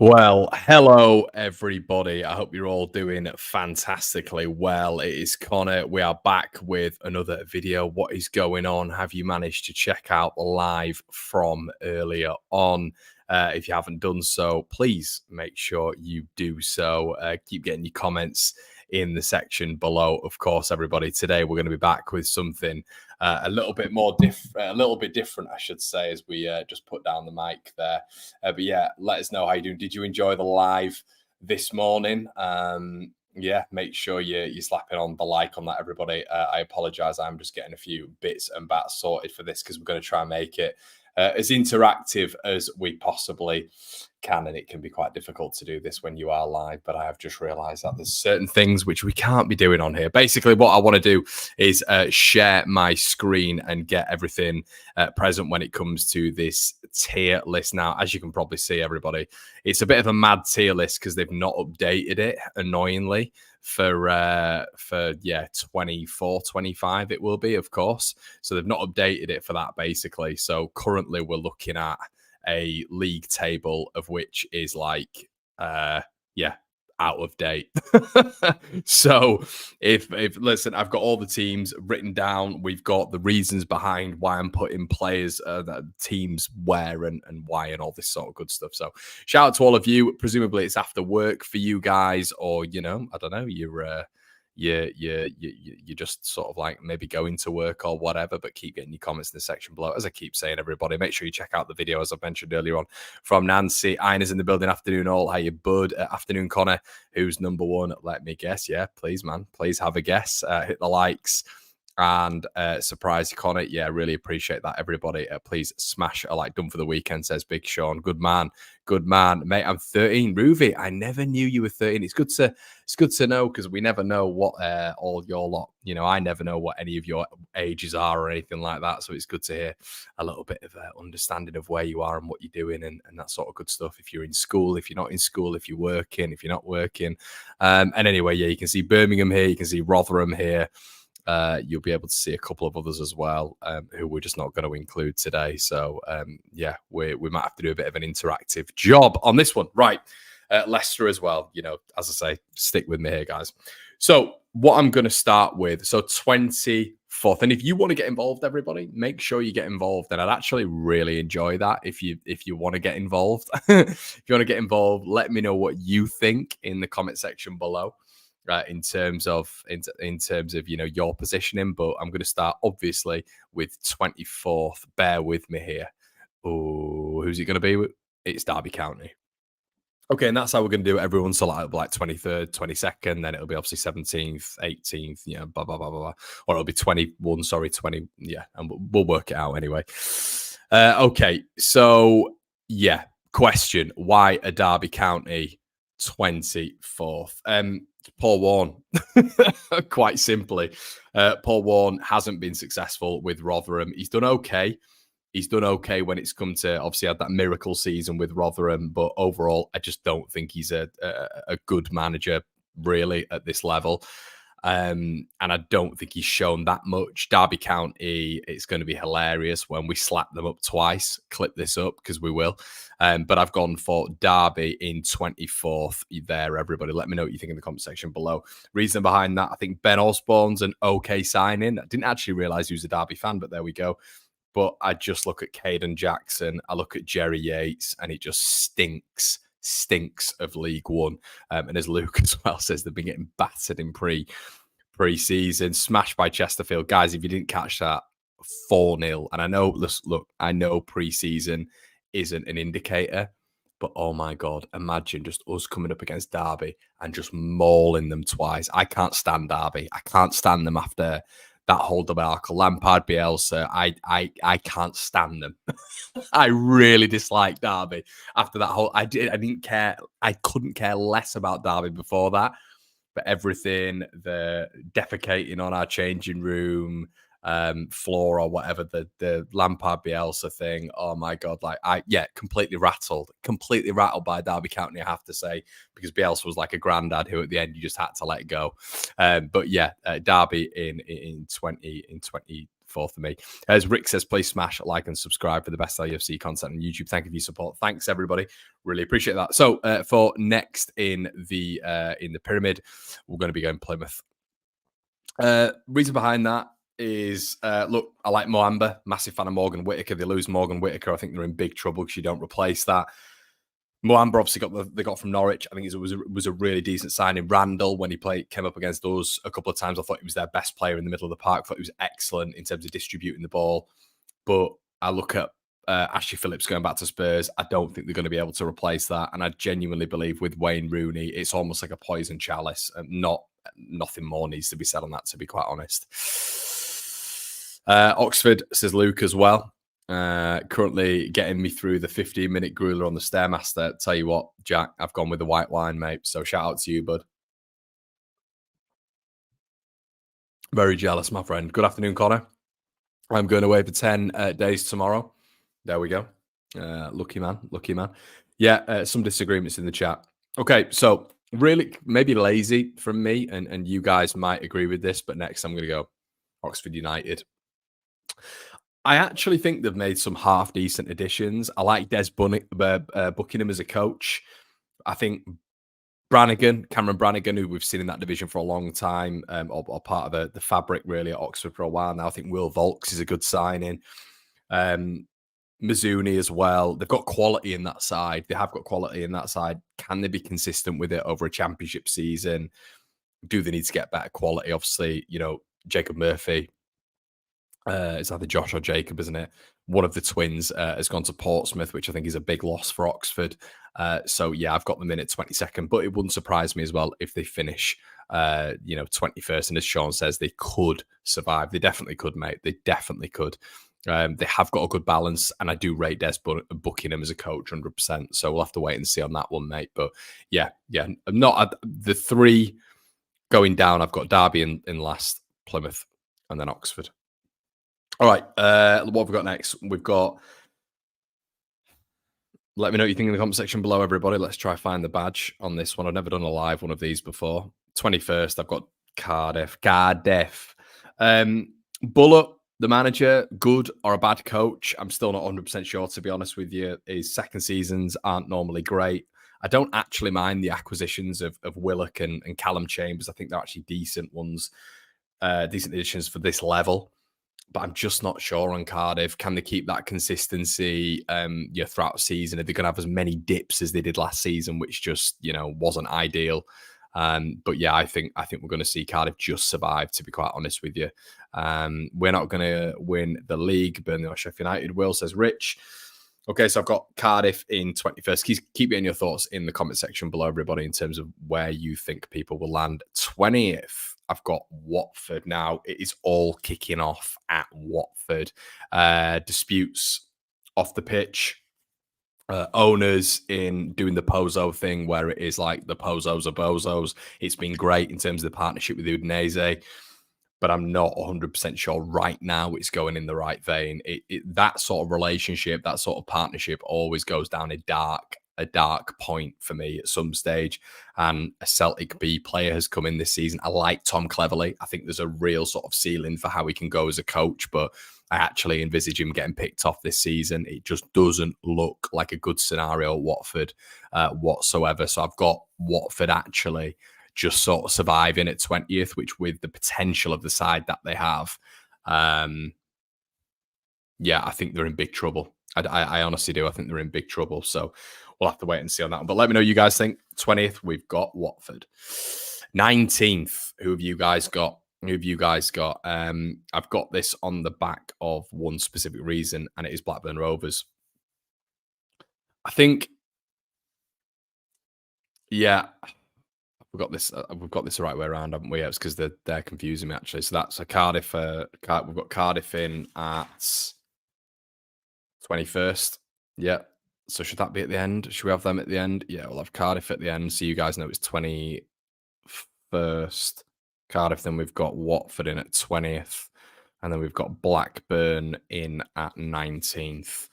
Well, hello everybody. I hope you're all doing fantastically well. It is Connor. We are back with another video. What is going on? Have you managed to check out the live from earlier on? If you haven't done so, please make sure you do so. Keep getting your comments in the section below. Of course, everybody, today we're going to be back with something a little bit more different, I should say, as we just put down the mic there. But yeah, let us know how you do. Did you enjoy the live this morning? Yeah, make sure you're slapping on the like on that, everybody. I apologize. I'm just getting a few bits and bats sorted for this because we're going to try and make it as interactive as we possibly can, and it can be quite difficult to do this when you are live, but I have just realized that there's certain things which we can't be doing on here. Basically, what I want to do is share my screen and get everything present when it comes to this tier list. Now, as you can probably see, everybody, it's a bit of a mad tier list because they've not updated it, annoyingly, for 24 25 it will be, of course. So they've not updated it for that, basically. So currently we're looking at a league table of which is like out of date. So if listen, I've got all the teams written down. We've got the reasons behind why I'm putting players teams where and why and all this sort of good stuff. So shout out to all of you. Presumably it's after work for you guys, or I don't know, you're just sort of like maybe going to work or whatever, but keep getting your comments in the section below. As I keep saying, everybody, make sure you check out the video, as I've mentioned earlier on, from Nancy. Ina's in the building. Afternoon all. How you, bud? Afternoon, Connor. Who's number one? Let me guess. Yeah, please, man. Please have a guess. Hit the likes. And surprise, Connor. Yeah, really appreciate that, everybody. Please smash a like. Done for the weekend, says Big Sean. Good man, mate. I'm 13. Ruvi, I never knew you were 13. It's good to know, because we never know what all your lot. I never know what any of your ages are or anything like that. So it's good to hear a little bit of understanding of where you are and what you're doing and that sort of good stuff. If you're in school, if you're not in school, if you're working, if you're not working. And anyway, yeah, you can see Birmingham here. You can see Rotherham here. You'll be able to see a couple of others as well, who we're just not going to include today. So, yeah, we might have to do a bit of an interactive job on this one. Right. Leicester as well. As I say, stick with me here, guys. So what I'm going to start with, so 24th. And if you want to get involved, everybody, make sure you get involved. And I'd actually really enjoy that if you want to get involved. If you want to get involved, let me know what you think in the comment section below. In terms of your positioning, but I'm going to start obviously with 24th. Bear with me here. Oh, who's it going to be with? It's Derby County. Okay, and that's how we're going to do it. Everyone, so like 23rd, 22nd, then it'll be obviously 17th, 18th, blah blah blah blah, or it'll be 21. Sorry, 20. Yeah, and we'll work it out anyway. Okay, so yeah, question: why a Derby County 24th? Paul Warne, quite simply. Paul Warne hasn't been successful with Rotherham. He's done okay. He's done okay when it's come to, obviously, had that miracle season with Rotherham, but overall, I just don't think he's a good manager, really, at this level. And I don't think he's shown that much. Derby County, it's going to be hilarious when we slap them up twice. Clip this up, because we will. But I've gone for Derby in 24th there, everybody. Let me know what you think in the comment section below. Reason behind that, I think Ben Osborne's an okay signing. I didn't actually realise he was a Derby fan, but there we go. But I just look at Caden Jackson, I look at Jerry Yates, and it just stinks of League One. And as Luke as well says, they've been getting battered in pre-season, smashed by Chesterfield. Guys, if you didn't catch that, 4-0. And I know, look, I know pre-season isn't an indicator, but oh my God, imagine just us coming up against Derby and just mauling them twice. I can't stand Derby. I can't stand them after that whole debacle. Lampard, Bielsa, I can't stand them. I really dislike Derby after that whole. I didn't care. I couldn't care less about Derby before that. But everything, the defecating on our changing room floor or whatever, the Lampard Bielsa thing. Oh my God, completely rattled by Derby County, I have to say, because Bielsa was like a granddad who at the end you just had to let go. But yeah, Derby in 24th fourth for me. As Rick says, please smash like and subscribe for the best LUFC content on YouTube. Thank you for your support. Thanks, everybody. Really appreciate that. So for next in the pyramid, we're going to be going Plymouth. Reason behind that is, look, I like Moamba, massive fan of Morgan Whittaker. They lose Morgan Whittaker, I think they're in big trouble because you don't replace that. Moamba obviously they got from Norwich. I think it was a really decent signing. Randall, when he came up against us a couple of times, I thought he was their best player in the middle of the park. I thought he was excellent in terms of distributing the ball. But I look at Ashley Phillips going back to Spurs. I don't think they're going to be able to replace that. And I genuinely believe with Wayne Rooney, it's almost like a poison chalice. Nothing more needs to be said on that, to be quite honest. Oxford, says Luke as well. Currently getting me through the 15-minute grueler on the Stairmaster. Tell you what, Jack, I've gone with the white wine, mate. So shout out to you, bud. Very jealous, my friend. Good afternoon, Connor. I'm going away for 10 days tomorrow. There we go. Lucky man. Yeah, some disagreements in the chat. Okay, so really maybe lazy from me, and you guys might agree with this, but next I'm going to go Oxford United. I actually think they've made some half-decent additions. I like Des Buckingham as a coach. I think Cameron Brannigan, who we've seen in that division for a long time, or part of the fabric really at Oxford for a while now. I think Will Volks is a good signing. Mizuni as well. They've got quality in that side. They have got quality in that side. Can they be consistent with it over a championship season? Do they need to get better quality? Obviously, Jacob Murphy, it's either Josh or Jacob, isn't it? One of the twins has gone to Portsmouth, which I think is a big loss for Oxford. So yeah, I've got them in at 22nd, but it wouldn't surprise me as well if they finish, 21st. And as Sean says, they could survive. They definitely could, mate. They definitely could. They have got a good balance, and I do rate Des Buckingham as a coach 100%. So we'll have to wait and see on that one, mate. But yeah, not the three going down. I've got Derby in last, Plymouth, and then Oxford. All right, what have we got next? We've got... Let me know what you think in the comment section below, everybody. Let's try find the badge on this one. I've never done a live one of these before. 21st, I've got Cardiff. Bullock, the manager, good or a bad coach? I'm still not 100% sure, to be honest with you. His second seasons aren't normally great. I don't actually mind the acquisitions of Willock and Callum Chambers. I think they're actually decent ones, decent additions for this level. But I'm just not sure on Cardiff. Can they keep that consistency throughout the season? Are they going to have as many dips as they did last season, which just, wasn't ideal? But yeah, I think we're going to see Cardiff just survive, to be quite honest with you. We're not going to win the league. Burnley or Sheffield United will, says Rich. Okay, so I've got Cardiff in 21st. Keep getting your thoughts in the comment section below, everybody, in terms of where you think people will land. 20th. I've got Watford now. It is all kicking off at Watford. Disputes off the pitch. Owners in doing the Pozo thing where it is like the Pozos are bozos. It's been great in terms of the partnership with Udinese, but I'm not 100% sure right now it's going in the right vein. That sort of relationship, that sort of partnership always goes down a dark point for me at some stage. And a Celtic B player has come in this season. I like Tom Cleverley. I think there's a real sort of ceiling for how he can go as a coach, but I actually envisage him getting picked off this season. It just doesn't look like a good scenario at Watford whatsoever. So I've got Watford actually just sort of surviving at 20th, which with the potential of the side that they have, I think they're in big trouble. I honestly do. I think they're in big trouble. So we'll have to wait and see on that one. But let me know what you guys think. 20th, we've got Watford. 19th, who have you guys got? I've got this on the back of one specific reason, and it is Blackburn Rovers. I think, we've got this the right way around, haven't we? Yeah, it's because they're confusing me, actually. So that's a Cardiff. We've got Cardiff in at 21st. Yeah. So should that be at the end? Should we have them at the end? Yeah, we'll have Cardiff at the end. So you guys know it's 21st. Cardiff, then we've got Watford in at 20th. And then we've got Blackburn in at 19th.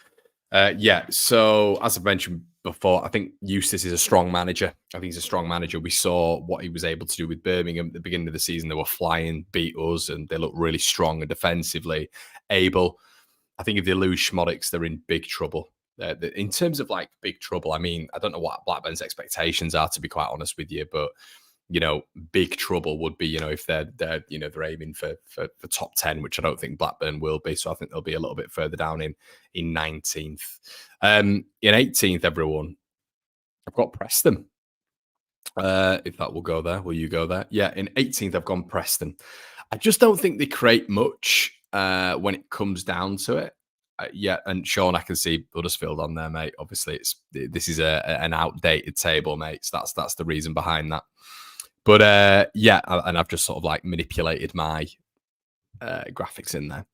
So as I've mentioned before. I think Eustace is a strong manager. I think he's a strong manager. We saw what he was able to do with Birmingham at the beginning of the season. They were flying, beat us, and they looked really strong and defensively able. I think if they lose Schmodix, they're in big trouble. In terms of like big trouble, I mean, I don't know what Blackburn's expectations are, to be quite honest with you, but big trouble would be, if they're aiming for top 10, which I don't think Blackburn will be. So I think they'll be a little bit further down in 19th. In 18th, everyone, I've got Preston. If that will go there, will you go there? Yeah, in 18th, I've gone Preston. I just don't think they create much when it comes down to it. Yeah, and Sean, I can see Huddersfield on there, mate. Obviously, this is an outdated table, mate. So that's the reason behind that. But yeah, and I've just sort of like manipulated my graphics in there.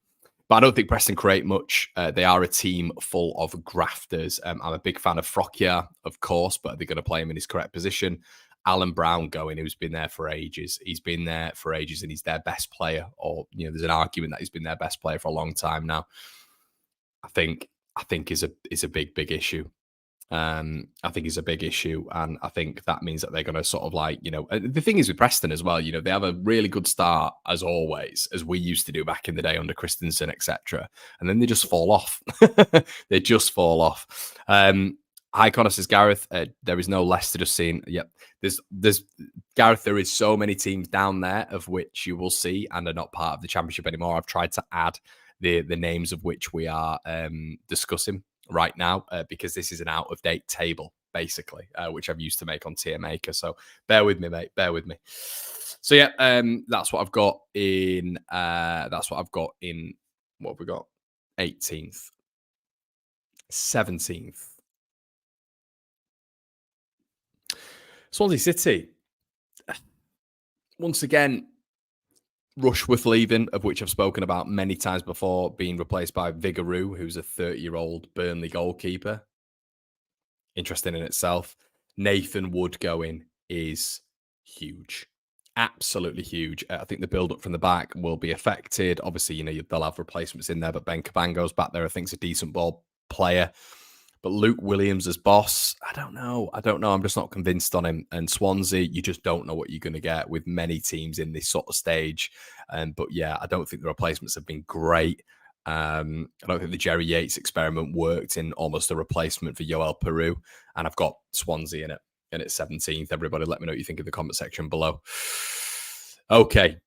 But I don't think Preston create much. They are a team full of grafters. I'm a big fan of Frockier, of course, but they're going to play him in his correct position. Alan Brown going, who's been there for ages. He's been there for ages and he's their best player. Or, there's an argument that he's been their best player for a long time now. I think is a big issue. I think is a big issue, and I think that means that they're going to sort of like, the thing is with Preston as well, they have a really good start as always, as we used to do back in the day under Christensen, etc. And then they just fall off. They just fall off. Hi Connor, says Gareth, there is no Leicester just seen. Yep. There's Gareth, there is so many teams down there of which you will see and are not part of the championship anymore. I've tried to add the names of which we are discussing right now, because this is an out-of-date table, basically, which I've used to make on Tier Maker. So bear with me, mate. Bear with me. So yeah, that's what I've got in. What have we got? 18th, 17th. Swansea City. Once again, Rushworth leaving, of which I've spoken about many times before, being replaced by Vigouroux, who's a 30-year-old Burnley goalkeeper. Interesting in itself. Nathan Wood going is huge. Absolutely huge. I think the build-up from the back will be affected. Obviously, they'll have replacements in there, but Ben Cabango's back there. I think he's a decent ball player. But Luke Williams as boss, I don't know. I'm just not convinced on him. And Swansea, you just don't know what you're going to get with many teams in this sort of stage. But yeah, I don't think the replacements have been great. I don't think the Jerry Yates experiment worked in almost a replacement for Yoel Peru. And I've got Swansea in it. And it's 17th. Everybody, let me know what you think in the comment section below. Okay.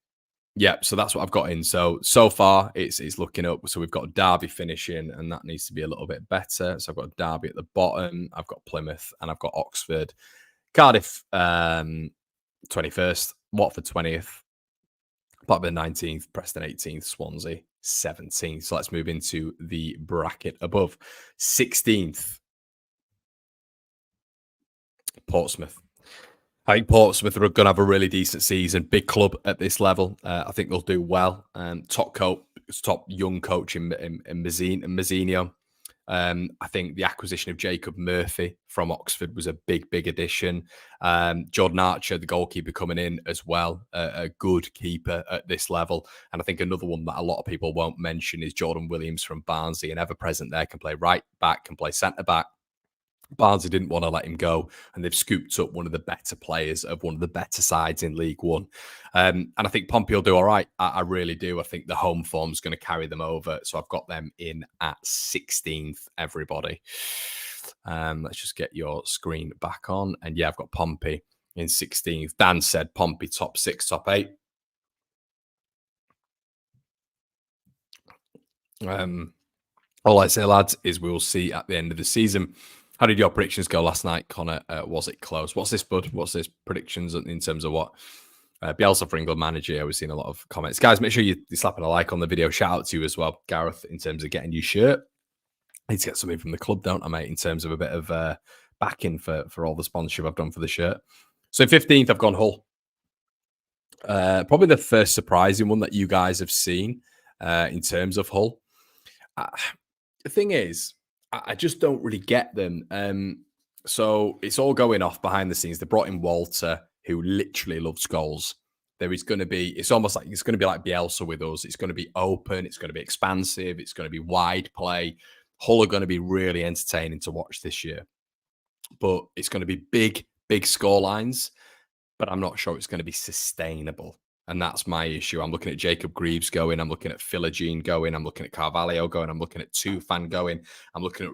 Yeah, so that's what I've got in. So far, it's looking up. So we've got Derby finishing, and that needs to be a little bit better. So I've got Derby at the bottom. I've got Plymouth, and I've got Oxford. Cardiff, 21st. Watford, 20th. Blackburn, 19th. Preston, 18th. Swansea, 17th. So let's move into the bracket above. 16th. Portsmouth. I think Portsmouth are going to have a really decent season. Big club at this level. I think they'll do well. Top young coach in Mazzinho. I think the acquisition of Jacob Murphy from Oxford was a big addition. Jordan Archer, the goalkeeper, coming in as well. A good keeper at this level. And I think another one that a lot of people won't mention is Jordan Williams from Barnsley, and ever present there, can play right back, can play centre back. Barnsley didn't want to let him go, and they've scooped up one of the better players of one of the better sides in League One. And I think Pompey will do all right. I really do. I think the home form is going to carry them over. So I've got them in at 16th, everybody. Let's just get your screen back on. And yeah, I've got Pompey in 16th. Dan said Pompey top 6, top 8. All I say, lads, is we'll see at the end of the season. How did your predictions go last night, Connor? Was it close? What's this, bud? What's this predictions in terms of what? Bielsa for England manager. We've seen a lot of comments. Guys, make sure you're slapping a like on the video. Shout out to you as well, Gareth, in terms of getting your shirt. I need to get something from the club, don't I, mate, in terms of a bit of backing for all the sponsorship I've done for the shirt. So 15th, I've gone Hull. Probably the first surprising one that you guys have seen in terms of Hull. The thing is, I just don't really get them. So it's all going off behind the scenes. They brought in Walter, who literally loves goals. There is going to be, it's almost like, it's going to be like Bielsa with us. It's going to be open. It's going to be expansive. It's going to be wide play. Hull are going to be really entertaining to watch this year. but it's going to be big score lines. But I'm not sure it's going to be sustainable. And that's my issue. I'm looking at Jacob Greaves going. I'm looking at Philogene going. I'm looking at Carvalho going. I'm looking at Tufan going. I'm looking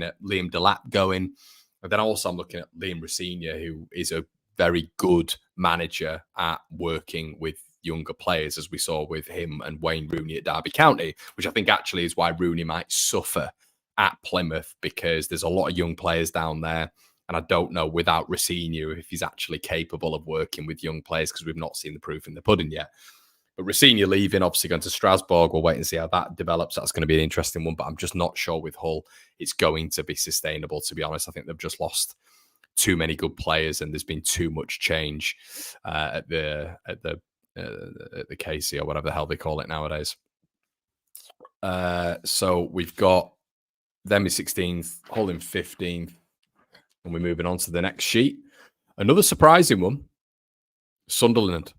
at Liam Delap going. And then also I'm looking at Liam Rosenior, who is a very good manager at working with younger players, as we saw with him and Wayne Rooney at Derby County, which I think actually is why Rooney might suffer at Plymouth, because there's a lot of young players down there. And I don't know without Rosenior if he's actually capable of working with young players, because we've not seen the proof in the pudding yet. But Rosenior leaving, obviously going to Strasbourg. We'll wait and see how that develops. That's going to be an interesting one. But I'm just not sure with Hull it's going to be sustainable, to be honest. I think they've just lost too many good players, and there's been too much change at the KC, or whatever the hell they call it nowadays. So we've got them in 16th, Hull in 15th. And we're moving on to the next sheet. Another surprising one, Sunderland.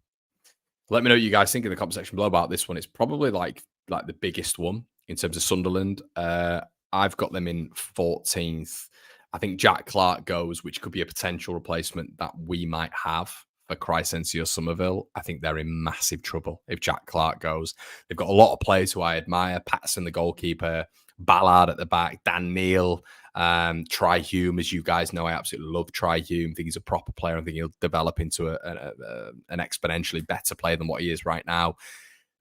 Let me know what you guys think in the comment section below about this one. It's probably like the biggest one in terms of Sunderland. I've got them in 14th. I think Jack Clark goes, which could be a potential replacement that we might have for Crysencio Somerville. I think they're in massive trouble if Jack Clark goes. They've got a lot of players who I admire. Patterson, the goalkeeper, Ballard at the back, Dan Neil, Tri Hume, as you guys know. I absolutely love Tri Hume. I think he's a proper player. I think he'll develop into an exponentially better player than what he is right now.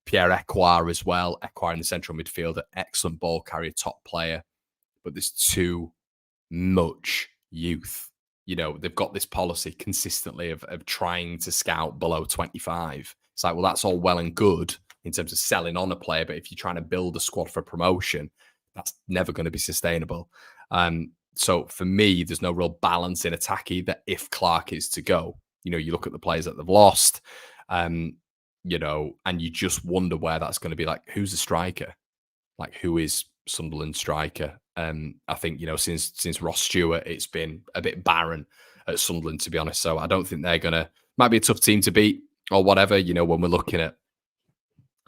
Pierre Ekwar as well. Ekwar in the central midfield, excellent ball carrier, top player. But there's too much youth. You know, they've got this policy consistently of trying to scout below 25. It's like, well, that's all well and good in terms of selling on a player, but if you're trying to build a squad for promotion, that's never going to be sustainable. So for me, there's no real balance in attack either if Clark is to go. You know, you look at the players that they've lost, you know, and you just wonder where that's going to be. Like, who's the striker? Like, who is Sunderland striker? I think, you know, since Ross Stewart, it's been a bit barren at Sunderland, to be honest. So I don't think they're going to, might be a tough team to beat or whatever, you know, when we're looking at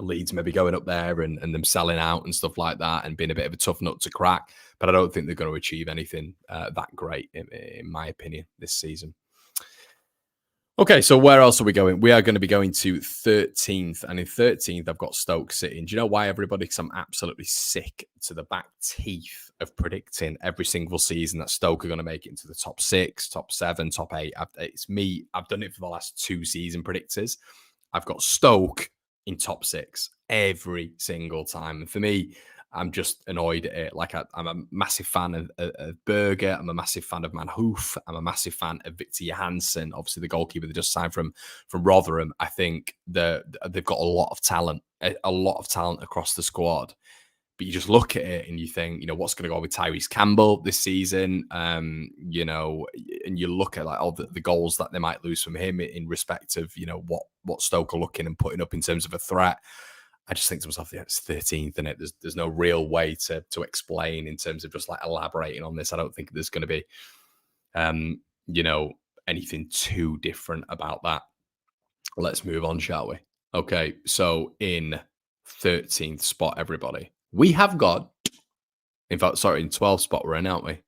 Leeds maybe going up there and them selling out and stuff like that and being a bit of a tough nut to crack. But I don't think they're going to achieve anything that great, in my opinion, this season. Okay, so where else are we going? We are going to be going to 13th. And in 13th, I've got Stoke City. And do you know why, everybody? Because I'm absolutely sick to the back teeth of predicting every single season that Stoke are going to make it into the top 6, top 7, top 8. It's me. I've done it for the last 2 season predictors. I've got Stoke in top 6 every single time. And for me, I'm just annoyed at it. Like, I'm a massive fan of Berger. I'm a massive fan of Manhoof. I'm a massive fan of Victor Johansson, obviously the goalkeeper they just signed from Rotherham. I think they've got a lot of talent across the squad. But you just look at it and you think, you know, what's going to go on with Tyrese Campbell this season? You know, and you look at like all the goals that they might lose from him in respect of, you know, what Stoke are looking and putting up in terms of a threat. I just think to myself, yeah, it's 13th, and there's no real way to explain in terms of just like elaborating on this. I don't think there's going to be, you know, anything too different about that. Let's move on, shall we? Okay, so in 13th spot, everybody, we have got, in fact, sorry, in 12th spot we're in, aren't we?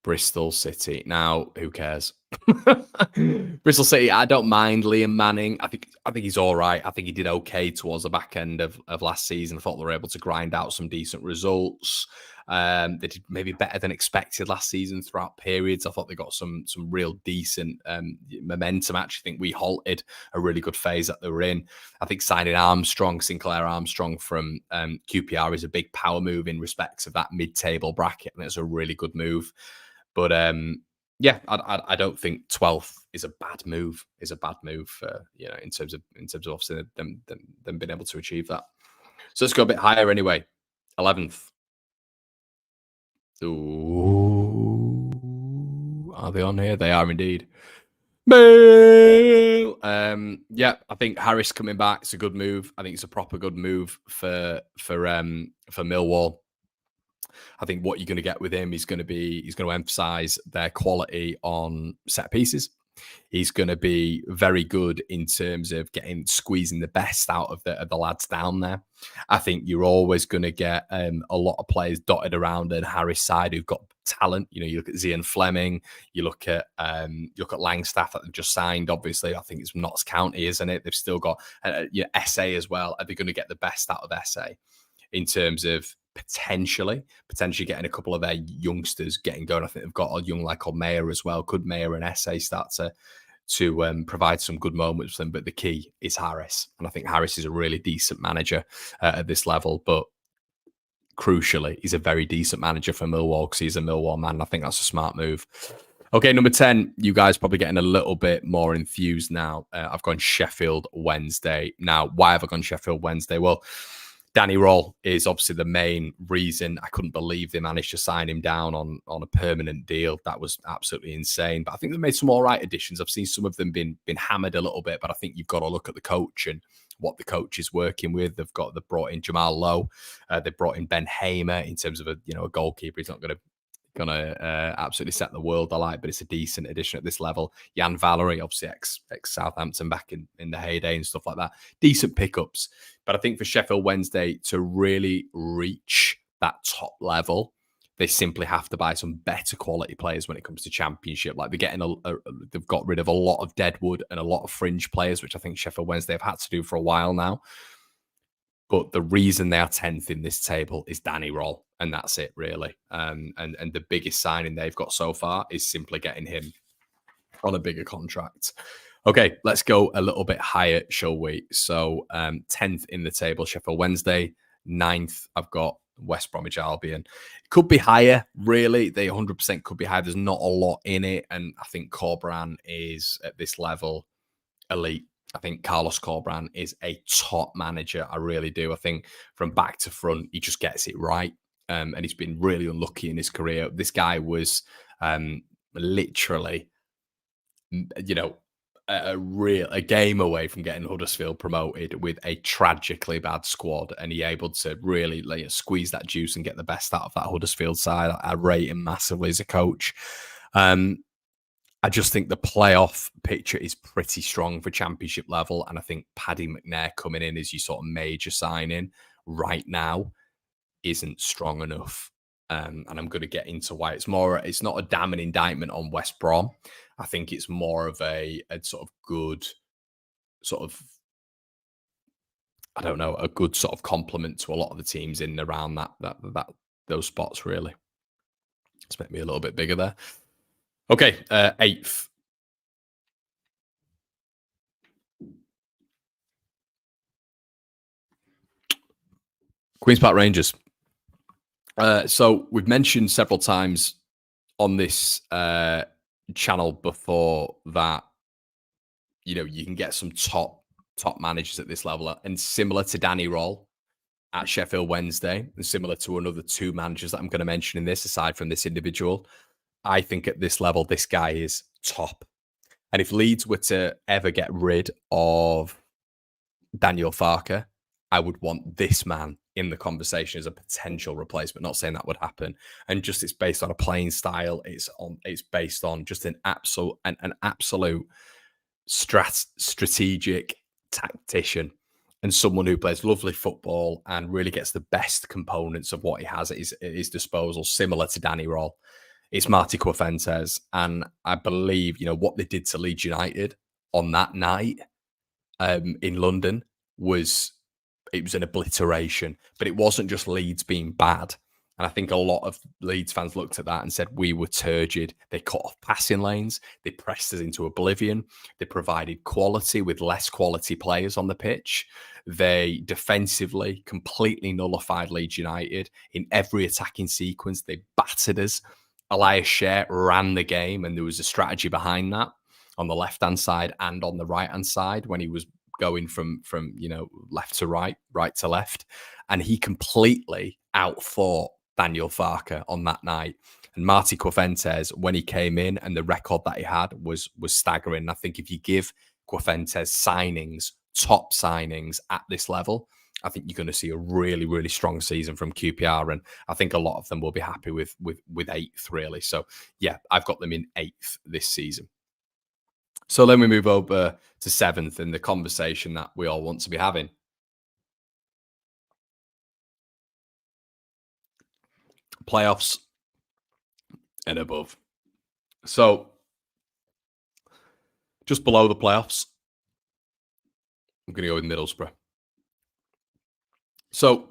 Bristol City. Now, who cares? Bristol City, I don't mind Liam Manning. I think he's all right. I think he did okay towards the back end of last season. I thought they were able to grind out some decent results. They did maybe better than expected last season throughout periods. I thought they got some real decent momentum. I actually think we halted a really good phase that they were in. I think signing Sinclair Armstrong from QPR is a big power move in respects of that mid-table bracket, and it's a really good move. But yeah, I don't think 12th is a bad move. You know, in terms of obviously them being able to achieve that. So let's go a bit higher anyway. 11th. Ooh, are they on here? They are indeed. Boo! Yeah, I think Harris coming back is a good move. I think it's a proper good move for Millwall. I think what you're going to get with him is he's going to emphasize their quality on set pieces. He's going to be very good in terms of squeezing the best out of the lads down there. I think you're always going to get a lot of players dotted around at Harris' side who've got talent. You know, you look at Zian Fleming, you look at Langstaff that they've just signed. Obviously, I think it's Notts County, isn't it? They've still got SA as well. Are they going to get the best out of SA in terms of potentially getting a couple of their youngsters getting going? I think they've got a young lad called Mayer as well. Could Mayer and SA start to provide some good moments for them? But the key is Harris, and I think Harris is a really decent manager at this level. But crucially, he's a very decent manager for Millwall because he's a Millwall man. I think that's a smart move. Okay, number 10, you guys probably getting a little bit more enthused now. I've gone Sheffield Wednesday. Now, why have I gone Sheffield Wednesday? Well, Danny Roll is obviously the main reason. I couldn't believe they managed to sign him down on a permanent deal. That was absolutely insane. But I think they've made some all right additions. I've seen some of them been hammered a little bit, but I think you've got to look at the coach and what the coach is working with. They've brought in Jamal Lowe. They've brought in Ben Hamer in terms of a goalkeeper. He's not going to absolutely set the world alight, but it's a decent addition at this level. Jan Valery, obviously ex Southampton back in the heyday and stuff like that. Decent pickups. But I think for Sheffield Wednesday to really reach that top level, they simply have to buy some better quality players when it comes to Championship. Like they've got rid of a lot of deadwood and a lot of fringe players, which I think Sheffield Wednesday have had to do for a while now. But the reason they are 10th in this table is Danny Roll, and that's it, really. And the biggest signing they've got so far is simply getting him on a bigger contract. Okay, let's go a little bit higher, shall we? So 10th in the table, Sheffield Wednesday. 9th, I've got West Bromwich Albion. It could be higher, really. They 100% could be higher. There's not a lot in it. And I think Corberán is, at this level, elite. I think Carlos Corberán is a top manager. I really do. I think from back to front, he just gets it right. And he's been really unlucky in his career. This guy was literally, a game away from getting Huddersfield promoted with a tragically bad squad, and he able to really squeeze that juice and get the best out of that Huddersfield side. I rate him massively as a coach. I just think the playoff picture is pretty strong for Championship level, and I think Paddy McNair coming in as your sort of major signing right now isn't strong enough. And I'm going to get into why. It's not a damning indictment on West Brom. I think it's more of a sort of good sort of, I don't know, a good sort of compliment to a lot of the teams in and around those spots, really. Let's make me a little bit bigger there. Okay, 8th. Queen's Park Rangers. So we've mentioned several times on this channel before that, you can get some top managers at this level, and similar to Danny Roll at Sheffield Wednesday, and similar to another 2 managers that I'm going to mention in this, aside from this individual, I think at this level, this guy is top. And if Leeds were to ever get rid of Daniel Farke, I would want this man in the conversation as a potential replacement. Not saying that would happen. And just it's based on a playing style. It's based on just an absolute strategic tactician, and someone who plays lovely football and really gets the best components of what he has at his disposal, similar to Danny Roll. It's Martí Cifuentes. And I believe, what they did to Leeds United on that night in London was an obliteration. But it wasn't just Leeds being bad. And I think a lot of Leeds fans looked at that and said, we were turgid. They cut off passing lanes. They pressed us into oblivion. They provided quality with less quality players on the pitch. They defensively completely nullified Leeds United. In every attacking sequence, they battered us. Elias Scher ran the game, and there was a strategy behind that on the left-hand side and on the right-hand side when he was going from left to right to left. And he completely outthought Daniel Farke on that night. And Martí Cifuentes, when he came in, and the record that he had was staggering. And I think if you give Cifuentes top signings at this level, I think you're going to see a really, really strong season from QPR. And I think a lot of them will be happy with 8th, really. So, yeah, I've got them in 8th this season. So then we move over to 7th in the conversation that we all want to be having. Playoffs and above. So just below the playoffs, I'm going to go with Middlesbrough. So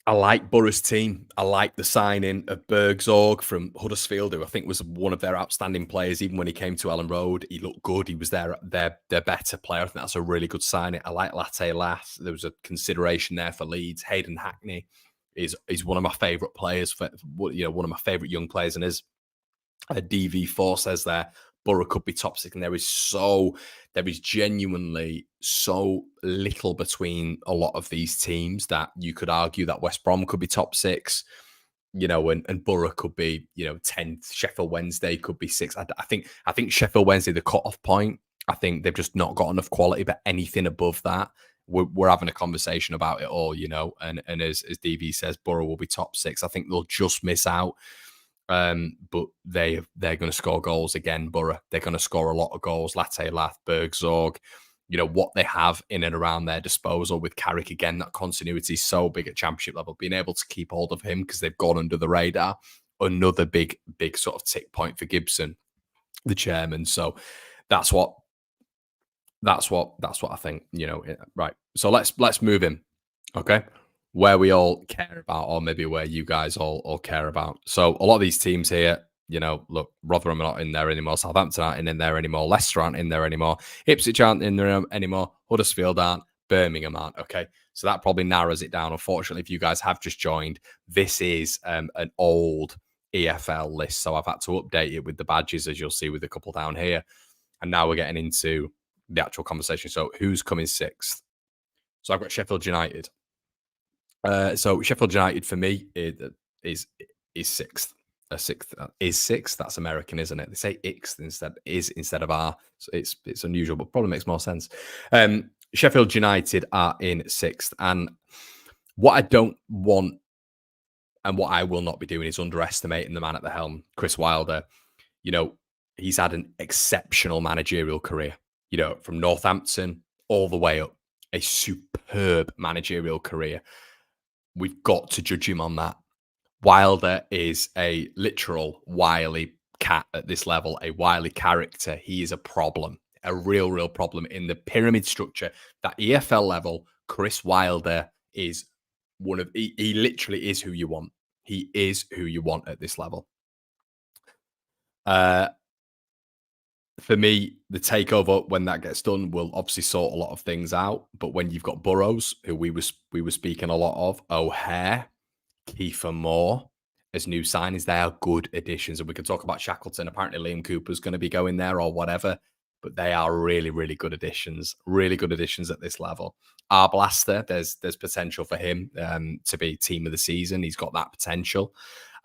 I like Borough's team. I like the signing of Bergzorg from Huddersfield, who I think was one of their outstanding players. Even when he came to Ellen Road, he looked good. He was their better player. I think that's a really good signing. I like Latte Lath. There was a consideration there for Leeds. Hayden Hackney is one of my favourite players. One of my favourite young players, and his DV4 says there Borough could be top 6, and there is genuinely so little between a lot of these teams that you could argue that West Brom could be top 6, and Borough could be 10th. Sheffield Wednesday could be 6th. I think Sheffield Wednesday the cut-off point. I think they've just not got enough quality, but anything above that, we're having a conversation about it all, and as DV says, Borough will be top 6. I think they'll just miss out. But they're going to score goals again, Borough. They're going to score a lot of goals. Latte Lath, Bergzorg, what they have in and around their disposal with Carrick again, that continuity is so big at championship level. Being able to keep hold of him because they've gone under the radar, another big sort of tick point for Gibson, the chairman. So that's what I think, right. So let's move in. Okay. Where we all care about, or maybe where you guys all care about. So a lot of these teams here, look, Rotherham are not in there anymore. Southampton aren't in there anymore. Leicester aren't in there anymore. Ipswich aren't in there anymore. Huddersfield aren't. Birmingham aren't. Okay. So that probably narrows it down. Unfortunately, if you guys have just joined, this is an old EFL list. So I've had to update it with the badges, as you'll see with a couple down here. And now we're getting into the actual conversation. So who's coming 6th? So I've got Sheffield United. So Sheffield United for me is 6th. Sixth is 6th. That's American, isn't it? They say X instead of R. So it's unusual, but probably makes more sense. Sheffield United are in 6th, and what I don't want and what I will not be doing is underestimating the man at the helm, Chris Wilder. He's had an exceptional managerial career. From Northampton all the way up, a superb managerial career. We've got to judge him on that. Wilder is a literal wily cat at this level, a wily character. He is a problem, a real problem in the pyramid structure. That EFL level, Chris Wilder is he literally is who you want. He is who you want at this level. For me, the takeover, when that gets done, will obviously sort a lot of things out. But when you've got Burrows, who we were speaking a lot of, O'Hare, Kiefer Moore as new signings, they are good additions. And we can talk about Shackleton. Apparently Liam Cooper's going to be going there or whatever. But they are really good additions. Really good additions at this level. Arblaster, there's potential for him to be team of the season. He's got that potential.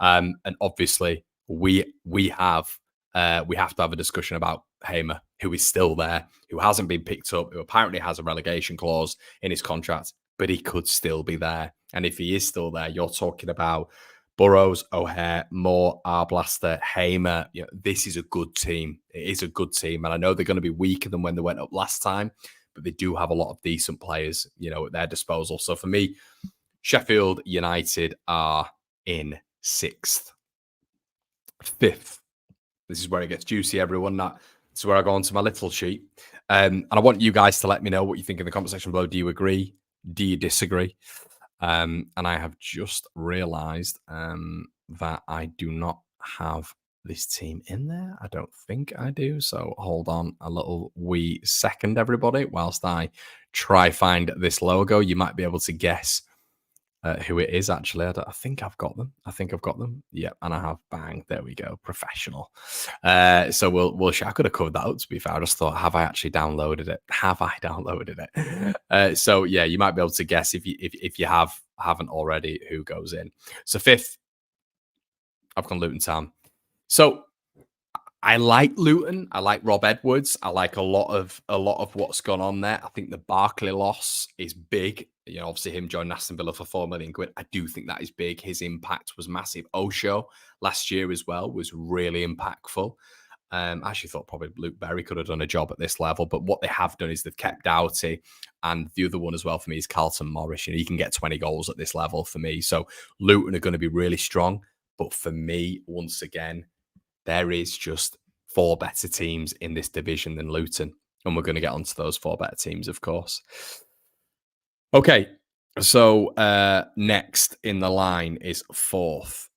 And obviously, we have to have a discussion about Hamer, who is still there, who hasn't been picked up, who apparently has a relegation clause in his contract, but he could still be there. And if he is still there, you're talking about Burrows, O'Hare, Moore, Arblaster, Hamer. This is a good team. It is a good team. And I know they're going to be weaker than when they went up last time, but they do have a lot of decent players, at their disposal. So for me, Sheffield United are in 6th. 5th. This is where it gets juicy, everyone. That's where I go onto my little sheet. And I want you guys to let me know what you think in the comment section below. Do you agree? Do you disagree? And I have just realized that I do not have this team in there. I don't think I do. So hold on a little wee second, everybody, whilst I try find this logo. You might be able to guess who it is, actually. I think I've got them. Yep, and I have. Bang. There we go. Professional. So we'll I could have covered that up, to be fair. I just thought, have I actually downloaded it? So yeah, you might be able to guess if you haven't already who goes in. So 5th, I've gone Luton Town. So I like Luton. I like Rob Edwards. I like a lot of what's gone on there. I think the Barkley loss is big. Obviously him joining Aston Villa for £4 million. I do think that is big. His impact was massive. Osho last year as well was really impactful. I actually thought probably Luke Berry could have done a job at this level, but what they have done is they've kept Doughty, and the other one as well for me is Carlton Morris. You know, he can get 20 goals at this level for me. So Luton are going to be really strong, but for me, once again, there is just four better teams in this division than Luton, and we're going to get onto those four better teams, of course. Okay, so next in the line is fourth.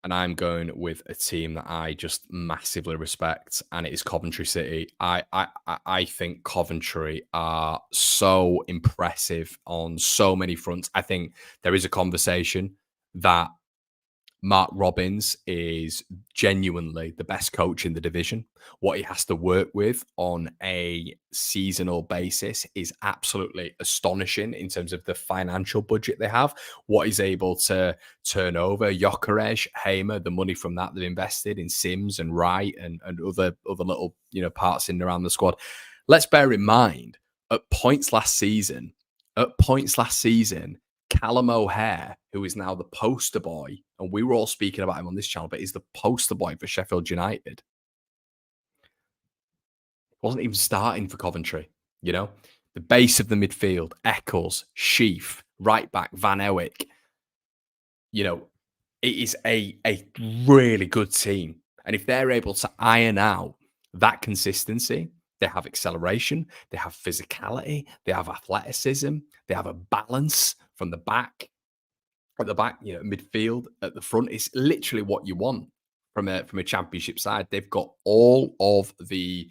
And I'm going with a team that I just massively respect, and it is Coventry City. I think Coventry are so impressive on so many fronts. I think there is a conversation that Mark Robbins is genuinely the best coach in the division. What he has to work with on a seasonal basis is absolutely astonishing in terms of the financial budget they have. What he's able to turn over, Gyökeres, Hamer, the money from that they've invested in Sims and Wright and other little parts in and around the squad. Let's bear in mind at points last season, Callum O'Hare, who is now the poster boy, and we were all speaking about him on this channel, but he's the poster boy for Sheffield United. Wasn't even starting for Coventry, The base of the midfield, Eccles, Sheaf, right back, Van Ewick. It is a really good team. And if they're able to iron out that consistency, they have acceleration, they have physicality, they have athleticism, they have a balance from the back, at the back, midfield, at the front. It's literally what you want from a championship side. They've got all of the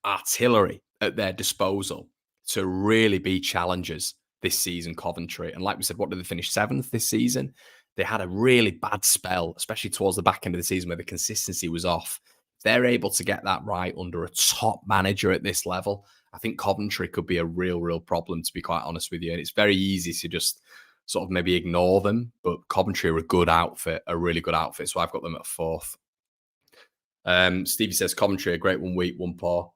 artillery at their disposal to really be challengers this season, Coventry. And like we said, what did they finish? 7th this season? They had a really bad spell, especially towards the back end of the season where the consistency was off. If they're able to get that right under a top manager at this level, I think Coventry could be a real problem, to be quite honest with you. And it's very easy to just sort of maybe ignore them, but Coventry are a good outfit, a really good outfit. So I've got them at 4th. Stevie says Coventry are great 1 week, 1 poor.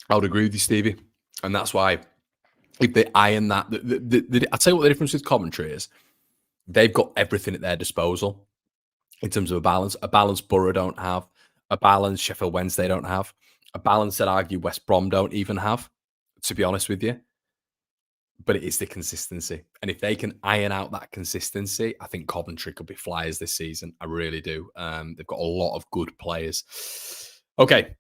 I would agree with you, Stevie. And that's why if they iron that, I'll tell you what the difference with Coventry is. They've got everything at their disposal in terms of a balance. A balance Borough don't have. A balance Sheffield Wednesday don't have. A balance that I argue West Brom don't even have, to be honest with you. But it is the consistency. And if they can iron out that consistency, I think Coventry could be flyers this season. I really do. They've got a lot of good players. Okay.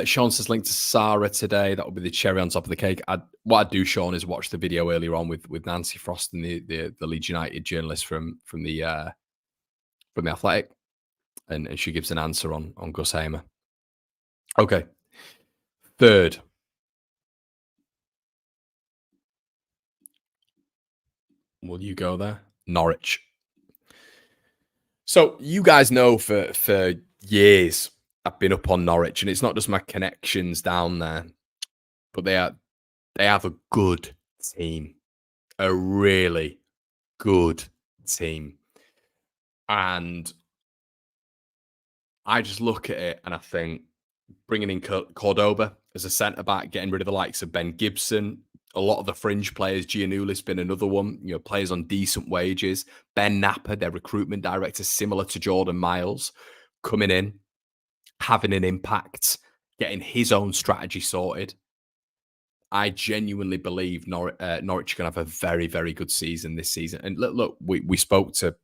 Sean says link to Sarah today. That will be the cherry on top of the cake. What I do, Sean, is watch the video earlier on with Nancy Frost and the Leeds United journalist from the Athletic, and she gives an answer on Gus Hamer. Okay, 3rd. Will you go there? Norwich. So you guys know for years I've been up on Norwich, and it's not just my connections down there, but they have a good team, a really good team. And I just look at it and I think bringing in Cordoba as a centre-back, getting rid of the likes of Ben Gibson, a lot of the fringe players, Giannouli's been another one, players on decent wages. Ben Napper, their recruitment director, similar to Jordan Miles, coming in, having an impact, getting his own strategy sorted. I genuinely believe Norwich are going to have a very, very good season this season. And look, we spoke to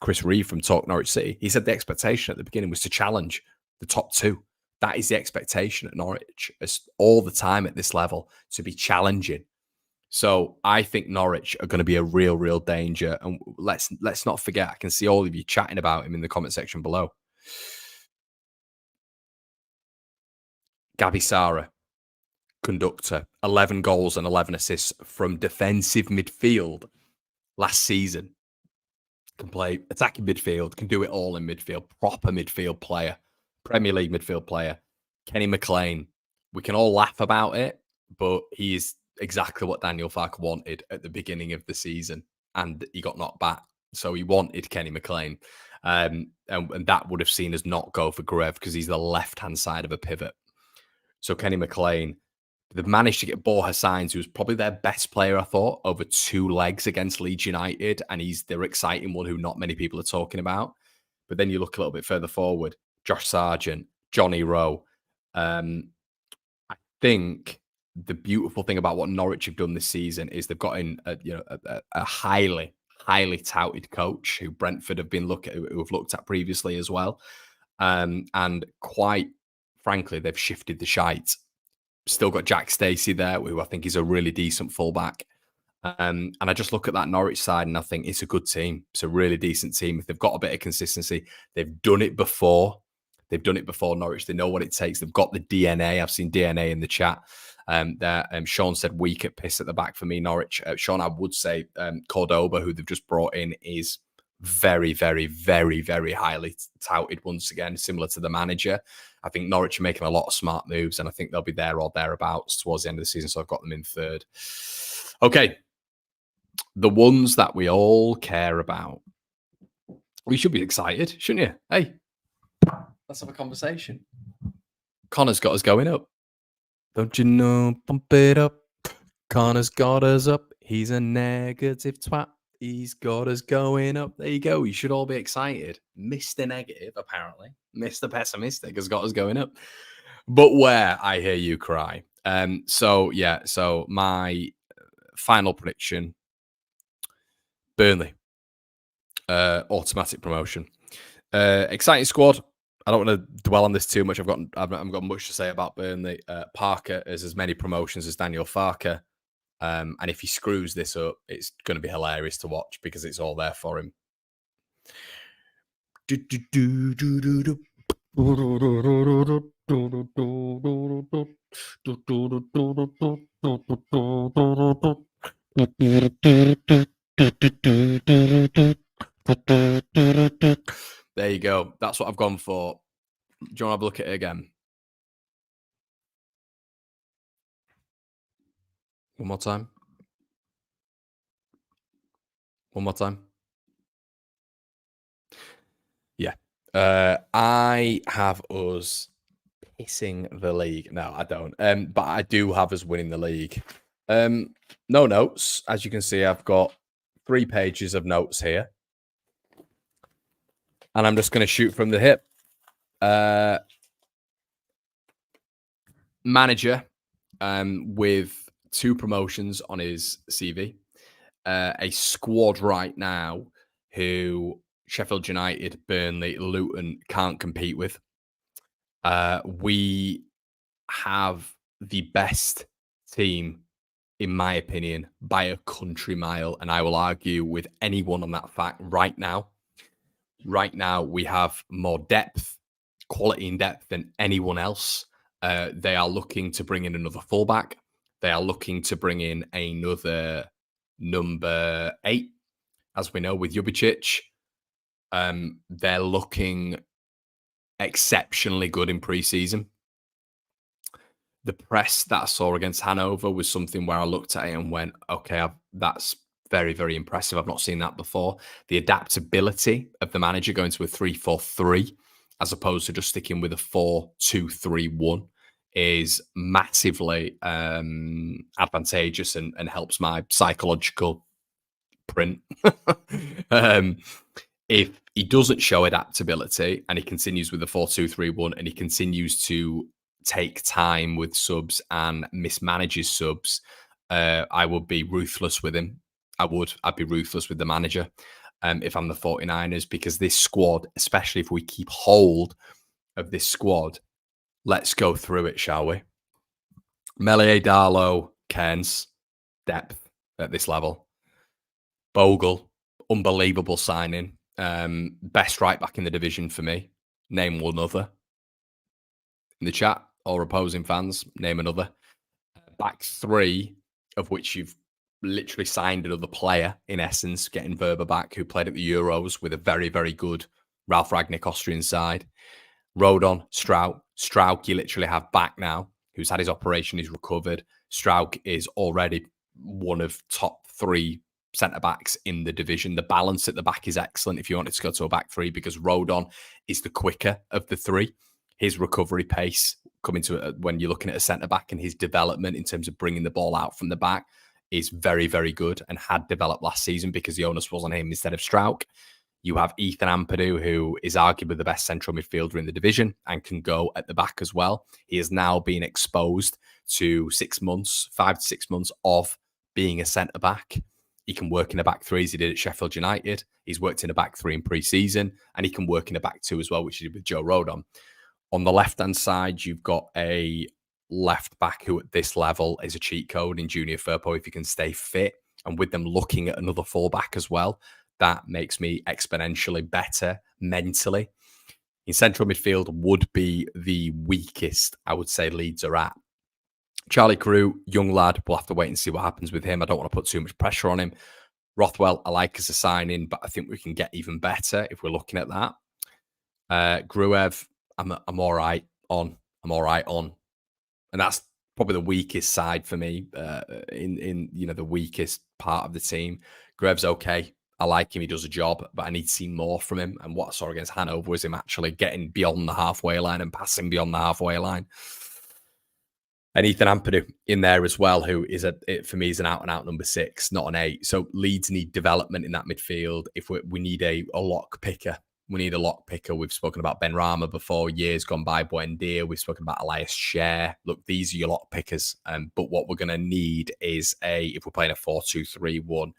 Chris Reeve from Talk Norwich City. He said the expectation at the beginning was to challenge the top 2. That is the expectation at Norwich all the time at this level, to be challenging. So I think Norwich are going to be a real danger. And let's not forget, I can see all of you chatting about him in the comment section below. Gavi Sara, conductor, 11 goals and 11 assists from defensive midfield last season. Can play attacking midfield, can do it all in midfield, proper midfield player, Premier League midfield player. Kenny McLean, we can all laugh about it, but he is exactly what Daniel Farke wanted at the beginning of the season, and he got knocked back. So he wanted Kenny McLean, and that would have seen us not go for Gruev because he's the left-hand side of a pivot. So Kenny McLean, They've managed to get Borja Sainz, who's probably their best player, I thought, over 2 legs against Leeds United. And he's their exciting one who not many people are talking about. But then you look a little bit further forward, Josh Sargent, Johnny Rowe. I think the beautiful thing about what Norwich have done this season is they've got in a highly, highly touted coach who Brentford have looked at previously as well. And quite frankly, they've shifted the shite. Still got Jack Stacey there, who I think is a really decent fullback. And I just look at that Norwich side and I think it's a good team. It's a really decent team. If they've got a bit of consistency, they've done it before. They've done it before, Norwich. They know what it takes. They've got the DNA. I've seen DNA in the chat. Sean said weak at piss at the back for me, Norwich. Sean, I would say Cordoba, who they've just brought in, is very, very, very, very highly touted once again, similar to the manager. I think Norwich are making a lot of smart moves, and I think they'll be there or thereabouts towards the end of the season, so I've got them in third. Okay, the ones that we all care about. We should be excited, shouldn't you? Hey, let's have a conversation. Connor's got us going up. Don't you know? Pump it up. Connor's got us up. He's a negative twat. He's got us going up. There you go. You should all be excited. Mr. Negative, apparently. Mr. Pessimistic has got us going up. But where I hear you cry. So my final prediction, Burnley. Automatic promotion. Exciting squad. I don't want to dwell on this too much. I've got much to say about Burnley. Parker has as many promotions as Daniel Farke. And if he screws this up, it's going to be hilarious to watch because it's all there for him. There you go. That's what I've gone for. Do you want to have a look at it again? One more time. One more time. Yeah. I have us pissing the league. No, I don't. But I do have us winning the league. No notes. As you can see, I've got 3 pages of notes here. And I'm just going to shoot from the hip. Manager with 2 promotions on his CV. A squad right now who Sheffield United, Burnley, Luton can't compete with. We have the best team, in my opinion, by a country mile. And I will argue with anyone on that fact right now. Right now, we have more depth, quality and depth than anyone else. They are looking to bring in another fullback. They are looking to bring in another number 8, as we know, with Jubicic. They're looking exceptionally good in pre-season. The press that I saw against Hanover was something where I looked at it and went, okay, that's very, very impressive. I've not seen that before. The adaptability of the manager going to a 3-4-3 as opposed to just sticking with a 4-2-3-1 is massively advantageous and helps my psychological print. If he doesn't show adaptability and he continues with the 4-2-3-1 and he continues to take time with subs and mismanages subs, I would be ruthless with him. I'd be ruthless with the manager if I'm the 49ers, because this squad, especially if we keep hold of this squad, let's go through it, shall we? Melier, Darlow, Cairns, depth at this level. Bogle, unbelievable signing. Best right back in the division for me. Name one other. In the chat, or opposing fans, name another. Back 3, of which you've literally signed another player, in essence, getting Verba back, who played at the Euros with a very, very good Ralph Rangnick Austrian side. Rodon, Strauk, you literally have back now, who's had his operation, he's recovered. Strauk is already one of top 3 centre-backs in the division. The balance at the back is excellent if you wanted to go to a back 3, because Rodon is the quicker of the 3. His recovery pace coming to when you're looking at a centre back and his development in terms of bringing the ball out from the back is very, very good and had developed last season because the onus was on him instead of Strauch. You have Ethan Ampadu, who is arguably the best central midfielder in the division and can go at the back as well. He has now been exposed to 6 months, 5 to 6 months of being a centre back. He can work in a back three as he did at Sheffield United. He's worked in a back three in pre-season, and he can work in a back two as well, which he did with Joe Rodon. On the left-hand side, you've got a left back who at this level is a cheat code in Junior Firpo if he can stay fit. And with them looking at another fullback as well, that makes me exponentially better mentally. In central midfield would be the weakest, I would say, Leeds are at. Charlie Carew, young lad, we'll have to wait and see what happens with him. I don't want to put too much pressure on him. Rothwell, I like as a signing, but I think we can get even better if we're looking at that. Gruev, I'm all right on. I'm all right on. And that's probably the weakest side for me in the weakest part of the team. Gruev's okay. I like him. He does a job, but I need to see more from him. And what I saw against Hanover was him actually getting beyond the halfway line and passing beyond the halfway line. And Ethan Ampadu in there as well, who is for me is an out-and-out number 6, not an 8. So Leeds need development in that midfield. If we need a lock picker, we need a lock picker. We've spoken about Ben Rama before, years gone by, Buendia. We've spoken about Elias Scher. Look, these are your lock pickers. But what we're going to need is if we're playing a 4-2-3-1,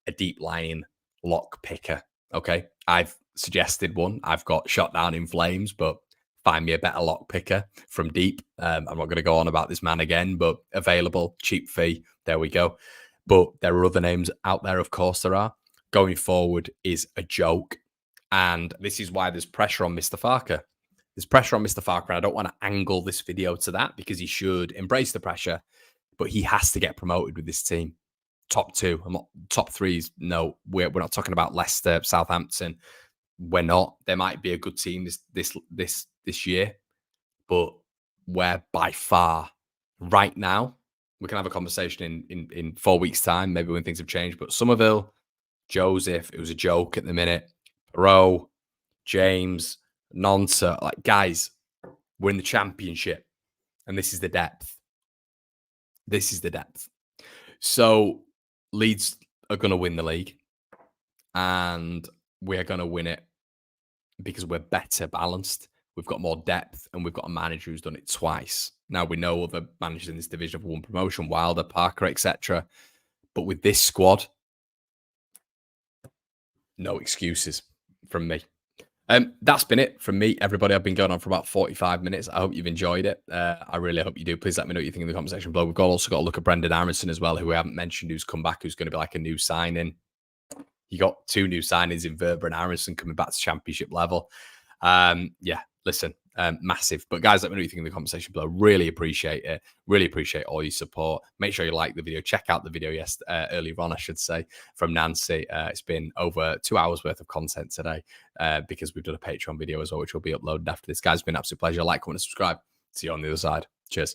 a deep lying lock picker. Okay, I've suggested one. I've got Shot Down in Flames, but find me a better lock picker from deep. I'm not going to go on about this man again, but available, cheap fee. There we go. But there are other names out there, of course there are. Going forward is a joke. And this is why there's pressure on Mr. Farker. There's pressure on Mr. Farker, and I don't want to angle this video to that because he should embrace the pressure, but he has to get promoted with this team. Top 2. I'm not top 3s. No, we're not talking about Leicester, Southampton. We're not. There might be a good team this year, but we're by far right now. We can have a conversation in 4 weeks' time, maybe when things have changed. But Somerville, Joseph, it was a joke at the minute. Perot, James, Nonsa, like guys, we're in the Championship, and this is the depth. This is the depth. So Leeds are going to win the league, and we're going to win it because we're better balanced. We've got more depth, and we've got a manager who's done it twice. Now, we know other managers in this division have won promotion, Wilder, Parker, etc. But with this squad, no excuses from me. That's been it from me, everybody. I've been going on for about 45 minutes. I hope you've enjoyed it. I really hope you do. Please let me know what you think in the comment section below. We've also got to look at Brendan Aronson as well, who we haven't mentioned, who's come back, who's going to be like a new signing. You got 2 new signings in Verber and Aronson coming back to Championship level. Listen, massive. But guys, let me know what you think in the comment section below. Really appreciate it. Really appreciate all your support. Make sure you like the video. Check out the video earlier on, I should say, from Nancy. It's been over 2 hours worth of content today because we've done a Patreon video as well, which will be uploaded after this. Guys, it's been an absolute pleasure. Like, comment, and subscribe. See you on the other side. Cheers.